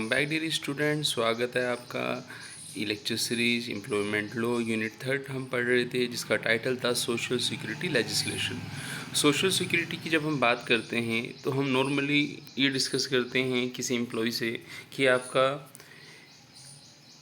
Welcome back dear student. स्वागत है आपका lecture series employment law unit 3 हम पढ़ रहे थे, जिसका टाइटल था social security legislation. Social security की जब हम बात करते हैं तो हम नॉर्मली ये डिस्कस करते हैं किसी एम्प्लॉय से कि आपका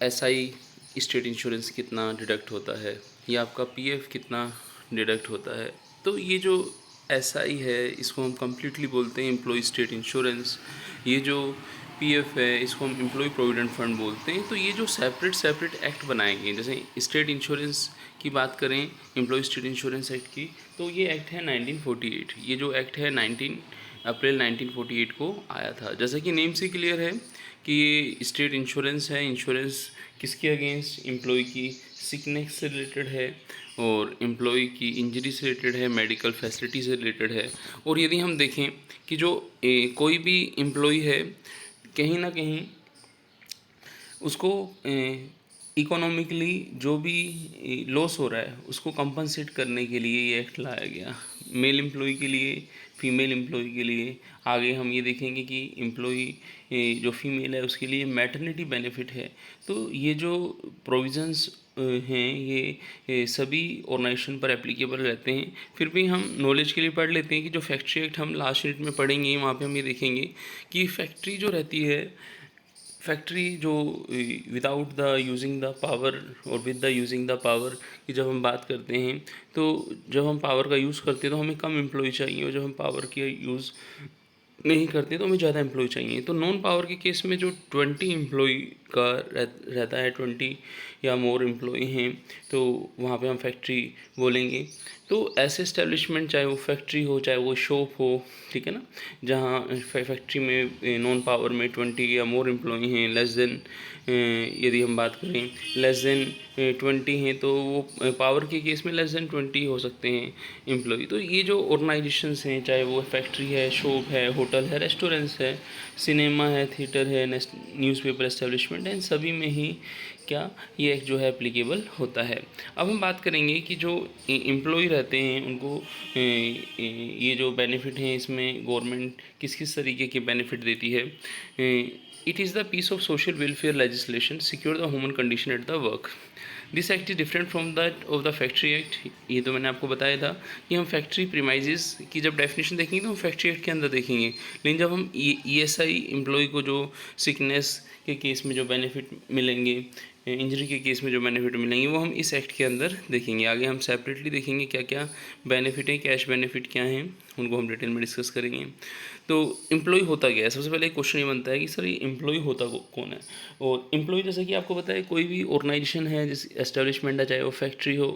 एसआई स्टेट इंश्योरेंस कितना डिडक्ट होता है या आपका पीएफ कितना डिडक्ट होता है। तो ये जो एसआई है इसको हम कम्प्लीटली बोलते हैं एम्प्लॉय स्टेट इंश्योरेंस। ये जो पीएफ है इसको हम एम्प्लॉय प्रोविडेंट फंड बोलते हैं। तो ये जो सेपरेट एक्ट बनाए गए, जैसे स्टेट इंश्योरेंस की बात करें, एम्प्लॉय स्टेट इंश्योरेंस एक्ट की, तो ये एक्ट है 1948। ये जो एक्ट है 19 अप्रैल 1948 को आया था। जैसा कि नेम से क्लियर है कि ये स्टेट इंश्योरेंस है। इंश्योरेंस किसके अगेंस्ट? एम्प्लॉय की सिकनेस से रिलेटेड है और एम्प्लॉय की इंजरी से रिलेटेड है, मेडिकल फैसिलिटी से रिलेटेड है। और यदि हम देखें कि जो कोई भी एम्प्लॉय है, कहीं ना कहीं उसको इकोनॉमिकली जो भी लॉस हो रहा है उसको कंपनसेट करने के लिए ये एक्ट लाया गया। मेल एम्प्लॉय के लिए, फीमेल एम्प्लॉय के लिए। आगे हम ये देखेंगे कि एम्प्लॉय जो फीमेल है उसके लिए मैटरनिटी बेनिफिट है। तो ये जो प्रोविज़न्स हैं ये सभी ऑर्गेनाइजेशन पर एप्लीकेबल रहते हैं। फिर भी हम नॉलेज के लिए पढ़ लेते हैं कि जो फैक्ट्री एक्ट हम लास्ट यूनिट में पढ़ेंगे, वहाँ पे हम ये देखेंगे कि फैक्ट्री जो रहती है, फैक्ट्री जो without the using the power और with the using the power की जब हम बात करते हैं, तो जब हम पावर का यूज़ करते हैं तो हमें कम एम्प्लॉय चाहिए, और जब हम पावर की यूज़ नहीं करते तो हमें ज़्यादा एम्प्लॉय चाहिए। तो नॉन पावर के केस में जो 20 एम्प्लॉय का रहता है, 20 या मोर एम्प्लॉय हैं, तो वहाँ पे हम फैक्ट्री बोलेंगे। तो ऐसे इस्टेब्लिशमेंट, चाहे वो फैक्ट्री हो चाहे वो शॉप हो, ठीक है ना, जहाँ फैक्ट्री में नॉन पावर में 20 या मोर एम्प्लॉय हैं, लेस देन यदि हम बात करें लेस देन 20 हैं, तो वो पावर के केस में लेस देन 20 हो सकते हैं एम्प्लॉय। तो ये जो ऑर्गेनाइजेशंस हैं, चाहे वो फैक्ट्री है, शॉप है, होटल है, रेस्टोरेंट्स है, सिनेमा है, थिएटर है, न्यूज़पेपर एस्टेब्लिशमेंट है, इन सभी में ही क्या ये एक जो है एप्लीकेबल होता है। अब हम बात करेंगे कि जो एम्प्लॉय रहते हैं उनको ये जो बेनिफिट हैं, इसमें गवर्नमेंट किस किस तरीके के बेनिफिट देती है। It is the piece of social welfare legislation secure the human condition at the work. This act is different from that of the factory act. ये तो मैंने आपको बताया था कि हम फैक्ट्री प्रीमाइजेस की जब डेफिनेशन देखेंगे तो हम फैक्ट्री एक्ट के अंदर देखेंगे, लेकिन जब हम ईएसआई एम्प्लॉय को जो सिकनेस के केस में जो बेनिफिट मिलेंगे, इंजरी के केस में जो बेनिफिट मिलेंगे, वो हम इस एक्ट के अंदर देखेंगे। आगे हम सेपरेटली देखेंगे क्या क्या बेनिफिट है, कैश बेनिफिट क्या हैं, उनको हम डिटेल में डिस्कस करेंगे। तो एम्प्लॉय होता क्या है? सबसे पहले एक क्वेश्चन ये बनता है कि सर ये एम्प्लॉय होता कौन है? और एम्प्लॉय जैसा कि आपको पता है, कोई भी ऑर्गेनाइजेशन है, जिस एस्टेब्लिशमेंट है, चाहे वो फैक्ट्री हो,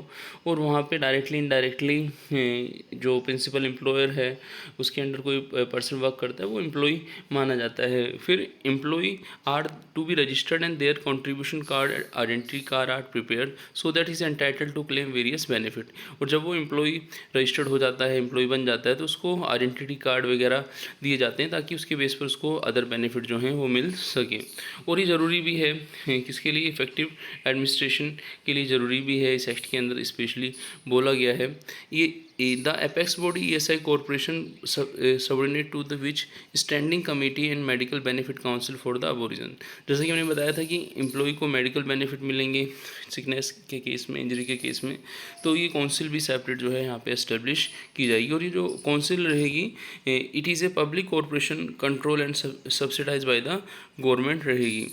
और वहाँ पे डायरेक्टली इनडायरेक्टली जो प्रिंसिपल एम्प्लॉयर है उसके अंडर कोई पर्सन वर्क करता है, वो एम्प्लॉय माना जाता है। फिर employ are to be registered and their contribution card, identity card are prepared so that is entitle to claim various benefit. और जब वो एम्प्लॉय रजिस्टर्ड हो जाता है, एम्प्लॉय बन जाता है, तो उसको आइडेंटिटी कार्ड वगैरह दिए जाते हैं ताकि उसके बेस पर उसको अदर बेनिफिट जो हैं वो मिल सके। और ये ज़रूरी भी है किसके लिए? इफेक्टिव एडमिनिस्ट्रेशन के लिए ज़रूरी भी है। इस एक्ट के अंदर स्पेशली बोला गया है। ये the apex body ESI corporation subordinate to the which standing committee and medical benefit council for the aborigine. जैसे कि मैंने बताया था कि एम्प्लॉय को मेडिकल बेनिफिट मिलेंगे सिकनेस के केस में, इंजरी के केस में, तो ये काउंसिल भी सेपरेट जो है यहाँ पे एस्टेब्लिश की जाएगी। और ये जो काउंसिल रहेगी, it is a public corporation control and subsidize by the government रहेगी।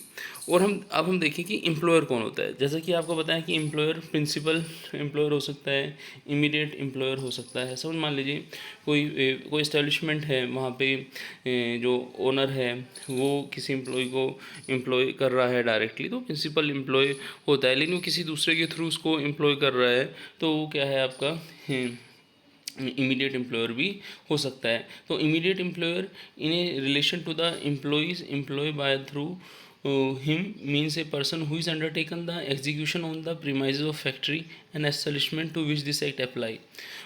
और अब हम देखें कि एम्प्लॉयर कौन होता है। जैसा कि आपको बताया कि एम्प्लॉयर प्रिंसिपल एम्प्लॉयर हो सकता है, इमीडिएट एम्प्लॉयर हो सकता है। समझ मान लीजिए कोई इस्टेब्लिशमेंट है, वहाँ पे जो ओनर है वो किसी एम्प्लॉय को एम्प्लॉय कर रहा है डायरेक्टली, तो प्रिंसिपल एम्प्लॉय होता है। लेकिन वो किसी दूसरे के थ्रू उसको एम्प्लॉय कर रहा है, तो वो क्या है आपका इमीडिएट एम्प्लॉयर भी हो सकता है। तो immediate employer in a relation to the employees employ by through him means a person who is undertaken the execution on the premises of factory and establishment to which this act apply।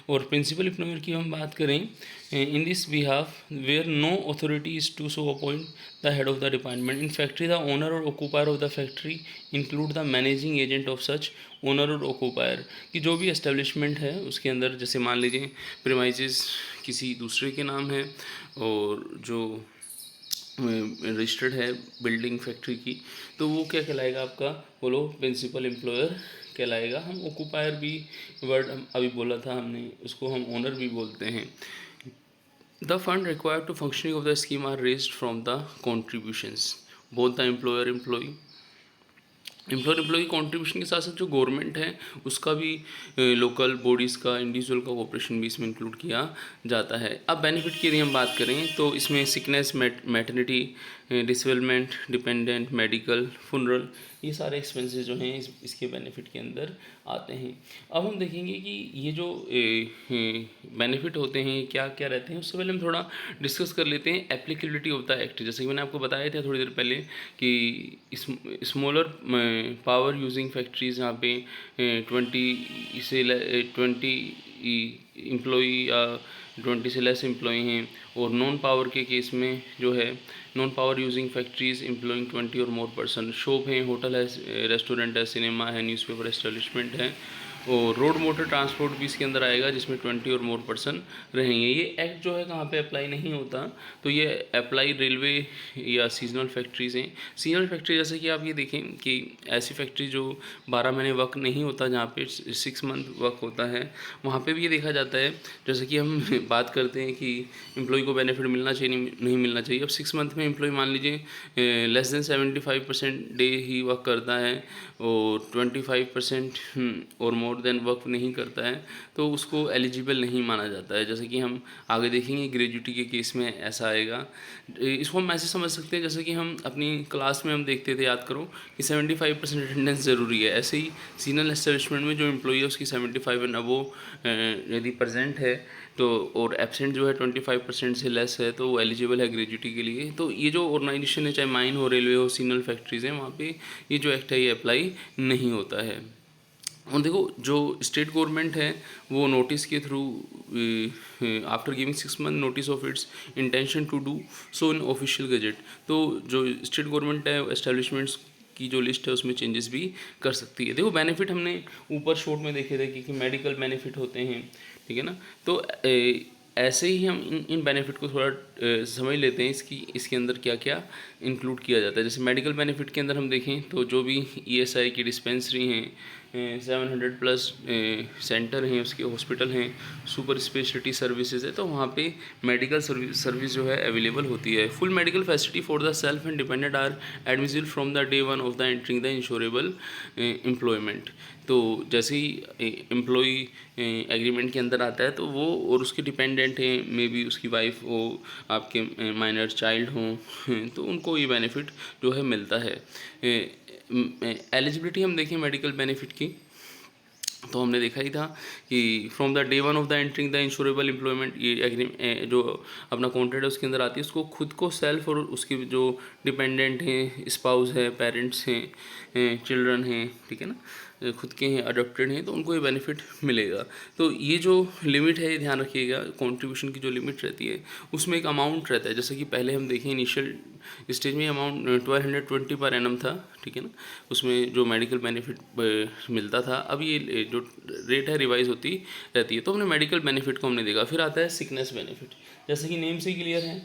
और principal employer की हम बात करें, in this behalf where no authority is to so appoint the head of the department in factory, the owner or occupier of the factory include the managing agent of such owner or occupier. कि जो भी establishment है उसके अंदर, जैसे मान लीजिए premises किसी दूसरे के नाम है और जो रजिस्टर्ड है बिल्डिंग फैक्ट्री की, तो वो क्या कहलाएगा आपका, बोलो, प्रिंसिपल एम्प्लॉयर कहलाएगा। हम ऑक्यूपायर भी वर्ड हम अभी बोला था हमने, उसको हम ओनर भी बोलते हैं। The fund required to functioning of the scheme are raised from the contributions both the employ contribution के साथ साथ जो गवर्नमेंट है उसका भी, लोकल बॉडीज़ का, इंडिविजुअल का कोऑपरेशन भी इसमें इंक्लूड किया जाता है। अब बेनिफिट की यदि हम बात करें तो इसमें sickness, maternity, disablement, dependent, medical, funeral, ये सारे एक्सपेंसेस जो हैं इसके बेनिफिट के अंदर आते हैं। अब हम देखेंगे कि ये जो बेनिफिट होते हैं क्या क्या रहते हैं, उससे पहले हम थोड़ा डिस्कस कर लेते हैं एप्लीकेबिलिटी ऑफ द एक्ट। जैसे कि मैंने आपको बताया था थोड़ी देर पहले कि स्मॉलर पावर यूजिंग फैक्ट्रीज़ यहाँ पे 20 एम्प्लॉई या 20 से लेस एम्प्लॉई हैं, और नॉन पावर के केस में जो है non power using factories employing 20 और मोर पर्सन, शॉप हैं, होटल है, रेस्टोरेंट है, सिनेमा है, न्यूज़पेपर एस्टेब्लिशमेंट है, और रोड मोटर ट्रांसपोर्ट भी इसके अंदर आएगा जिसमें 20 और मोर पर्सन रहेंगे। ये एक्ट जो है कहाँ पे अप्लाई नहीं होता, तो ये अप्लाई रेलवे या सीजनल फैक्ट्रीज़ हैं। सीजनल फैक्ट्री जैसे कि आप ये देखें कि ऐसी फैक्ट्री जो 12 महीने वर्क नहीं होता, जहाँ पे 6 मंथ वर्क होता है, वहाँ पे भी ये देखा जाता है। जैसे कि हम बात करते हैं कि एम्प्लॉय को बेनिफिट मिलना चाहिए नहीं मिलना चाहिए। अब 6 मंथ में एम्प्लॉय मान लीजिए लेस देन 75% डे ही वर्क करता है और 25% और मोर देन वर्क नहीं करता है, तो उसको एलिजिबल नहीं माना जाता है। जैसे कि हम आगे देखेंगे ग्रेजुटी के केस में ऐसा आएगा। इसको हम ऐसे समझ सकते हैं जैसे कि हम अपनी क्लास में हम देखते थे, याद करो, कि 75% अटेंडेंस ज़रूरी है। ऐसे ही सीनियर एस्टेब्लिशमेंट में जो एम्प्लॉई है उसकी 75 एंड अबो यदि प्रेजेंट है तो, और एब्सेंट जो है 25% से लेस है, तो वो एलिजिबल है ग्रेजुटी के लिए। तो ये जो ऑर्गेनाइजेशन है, चाहे माइन हो, रेलवे हो, सिग्नल फैक्ट्रीज़ हैं, वहाँ पे ये जो एक्ट है ये अप्लाई नहीं होता है। और देखो जो स्टेट गवर्नमेंट है वो नोटिस के through, after giving 6 month notice of its intention to do so in official gazette, तो जो स्टेट गवर्नमेंट है एस्टेब्लिशमेंट्स की जो लिस्ट है उसमें चेंजेस भी कर सकती है। देखो बेनिफिट हमने ऊपर शॉर्ट में देखे थे कि मेडिकल बेनिफिट होते हैं, ठीक है ना। तो ऐसे ही हम इन बेनिफिट को थोड़ा समझ लेते हैं, इसके अंदर क्या क्या इंक्लूड किया जाता है। जैसे मेडिकल बेनिफिट के अंदर हम देखें तो जो भी ईएसआई की डिस्पेंसरी हैं, 700+ सेंटर हैं, उसके हॉस्पिटल हैं, सुपर स्पेशलिटी सर्विसेज है, तो वहाँ पे मेडिकल सर्विस जो है अवेलेबल होती है। Full medical facility for the self and dependent are admissible from the day 1 of the entering the insurable employment. तो जैसे ही एम्प्लॉई एग्रीमेंट के अंदर आता है तो वो और उसके डिपेंडेंट हैं, मे बी उसकी वाइफ हो, आपके माइनर चाइल्ड हों, तो उनको ये बेनिफिट जो है मिलता है। एलिजिबिलिटी हम देखें मेडिकल बेनिफिट की, तो हमने देखा ही था कि from the day 1 of the entering the insurable employment, ये जो अपना कॉन्ट्रैक्ट है उसके अंदर आती है, उसको खुद को सेल्फ और उसके जो डिपेंडेंट हैं, स्पाउस है, पेरेंट्स हैं, चिल्ड्रन हैं, ठीक है ना, खुद के हैं, अडॉप्टेड हैं, तो उनको ये बेनिफिट मिलेगा। तो ये जो लिमिट है, ये ध्यान रखिएगा, कंट्रीब्यूशन की जो लिमिट रहती है उसमें एक अमाउंट रहता है। जैसे कि पहले हम देखें इनिशियल स्टेज में अमाउंट 1220 पर एनम था, ठीक है ना, उसमें जो मेडिकल बेनिफिट मिलता था। अब ये जो रेट है रिवाइज होती रहती है। तो हमने मेडिकल बेनिफिट को हमने देखा। फिर आता है सिकनेस बेनिफिट, जैसे कि नेम से क्लियर है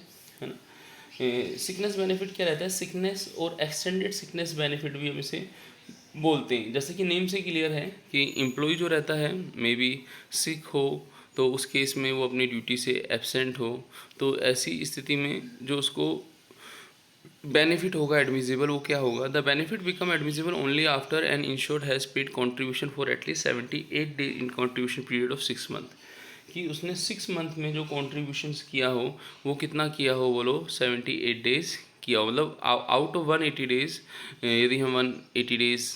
ना। सिकनेस बेनिफिट क्या रहता है, सिकनेस और एक्सटेंडेड सिकनेस बेनिफिट भी हम इसे बोलते हैं। जैसे कि नेम से क्लियर है कि एम्प्लॉय जो रहता है मे बी सिक हो, तो उस केस में वो अपनी ड्यूटी से एब्सेंट हो, तो ऐसी स्थिति में जो उसको बेनिफिट होगा एडमिसिबल, वो क्या होगा, the benefit become admissible only after an insured has paid contribution for at least 78 days in contribution period of 6 month. कि उसने 6 मंथ में जो कॉन्ट्रीब्यूशंस किया हो वो कितना किया हो, बोलो, 78 डेज किया हो। मतलब आउट ऑफ 180 डेज, यदि हम 180 डेज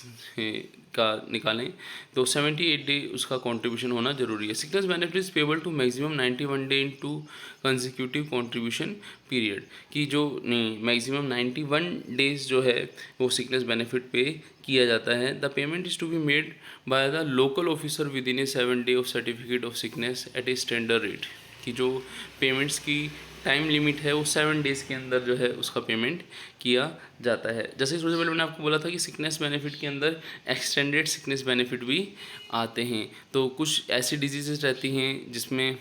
का निकालें तो 78 डे उसका कंट्रीब्यूशन होना जरूरी है। Sickness benefit is payable to maximum 91 day in two consecutive contribution period, कि जो मैक्सिमम 91 डेज जो है वो सिकनेस बेनिफिट पे किया जाता है। The payment is to be made by the local officer with in a 7 day of certificate of sickness at a standard rate, कि जो पेमेंट्स की टाइम लिमिट है वो 7 डेज़ के अंदर जो है उसका पेमेंट किया जाता है। जैसे थोड़ी देर पहले मैंने आपको बोला था कि सिकनेस बेनिफिट के अंदर एक्सटेंडेड सिकनेस बेनिफिट भी आते हैं। तो कुछ ऐसी डिजीज़ेस रहती हैं जिसमें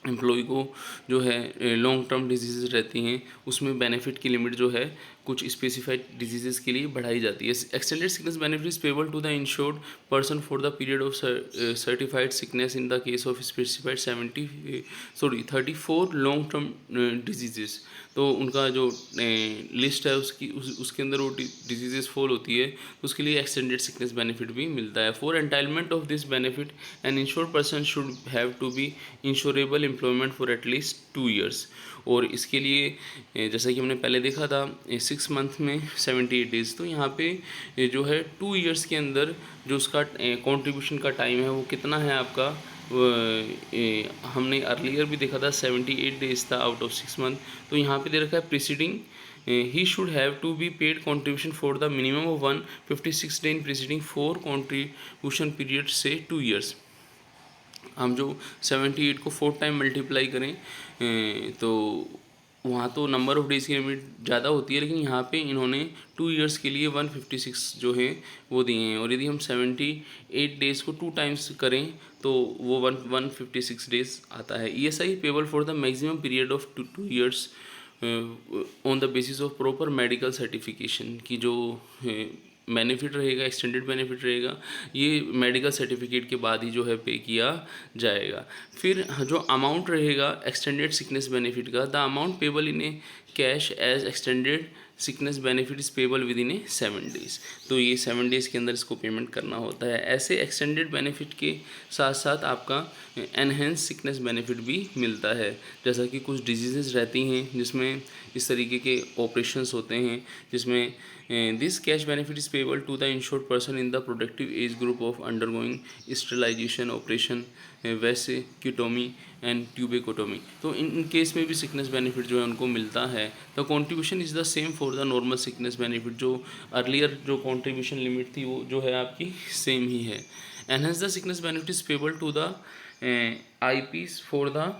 एम्प्लॉय को जो है लॉन्ग टर्म डिजीज़ रहती हैं उसमें बेनिफिट की लिमिट जो है कुछ स्पेसिफाइड डिजीज़ के लिए बढ़ाई जाती है। Extended sickness benefit is payable to the insured person for the period of certified sickness in the case of specified 34 long term disease. तो उनका जो लिस्ट है उसके अंदर वो डिजीज़ फॉल होती है तो उसके लिए एक्सटेंडेड सिकनेस बेनिफिट भी मिलता है। For entitlement of this benefit an insured person should have to be insurable employment for at least 2 years. और इसके लिए जैसा कि हमने पहले देखा था 6 मंथ में 78 डेज़, तो यहाँ पे जो है 2 ईयर्स के अंदर जो उसका कॉन्ट्रीब्यूशन का टाइम है वो कितना है आपका। हमने अर्लियर भी देखा था 78 डेज था आउट ऑफ 6 मंथ। तो यहाँ पे दे रखा है preceding he should have to be paid contribution for the minimum of 156 day in preceding 4 contribution period से 2 ईयर्स। हम जो 78 को 4 टाइम मल्टीप्लाई करें तो वहाँ तो नंबर ऑफ डेज़ की लिमिट ज़्यादा होती है, लेकिन यहाँ पे इन्होंने 2 ईयर्स के लिए 156 जो है वो दिए हैं। और यदि हम 78 डेज़ को 2 टाइम्स करें तो वो 156 डेज़ आता है। ESI payable for the maximum period of 2 years on the basis of proper medical certification की जो बेनिफिट रहेगा, एक्सटेंडेड बेनिफिट रहेगा, ये मेडिकल सर्टिफिकेट के बाद ही जो है पे किया जाएगा। फिर जो अमाउंट रहेगा एक्सटेंडेड सिकनेस बेनिफिट का, the amount payable in a cash as extended sickness benefit is payable with in a 7 days. तो ये 7 डेज़ के अंदर इसको पेमेंट करना होता है। ऐसे एक्सटेंडेड बेनिफिट के साथ साथ आपका एनहेंस सिकनेस बेनिफिट भी मिलता है। जैसा कि कुछ डिजीज़ेस रहती हैं जिसमें इस तरीके के ऑपरेशंस होते हैं जिसमें this cash benefit is payable to the insured person in the productive age group of undergoing sterilization operation vasectomy and tubectomy. तो इन केस में भी सिकनेस बेनिफिट जो है उनको मिलता है। The contribution is the same for the normal sickness benefit. जो earlier जो कॉन्ट्रीब्यूशन लिमिट थी वो जो है आपकी सेम ही है। Enhance the sickness benefit is payable to the IPs for the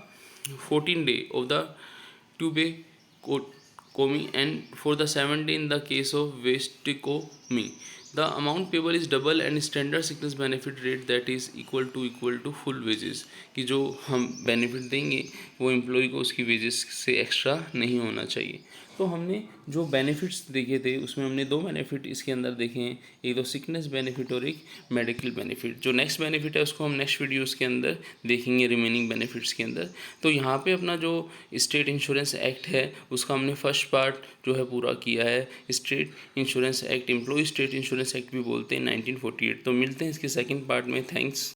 14 day of the tuberculosis and for the 7 day in the case of vesicectomy. The amount payable is double and standard sickness benefit rate that is equal to full wages। कि जो हम benefit देंगे वो employ को उसकी wages से extra नहीं होना चाहिए। तो हमने जो बेनिफिट्स देखे थे उसमें हमने 2 बेनिफिट इसके अंदर देखे हैं, एक तो सिकनेस बेनिफिट और एक मेडिकल बेनिफिट। जो नेक्स्ट बेनिफिट है उसको हम नेक्स्ट वीडियोस के अंदर देखेंगे रिमेनिंग बेनिफिट्स के अंदर। तो यहाँ पे अपना जो स्टेट इंश्योरेंस एक्ट है उसका हमने फर्स्ट पार्ट जो है पूरा किया है। State insurance act, employ state insurance act भी बोलते हैं 1948। तो मिलते हैं इसके सेकेंड पार्ट में। थैंक्स।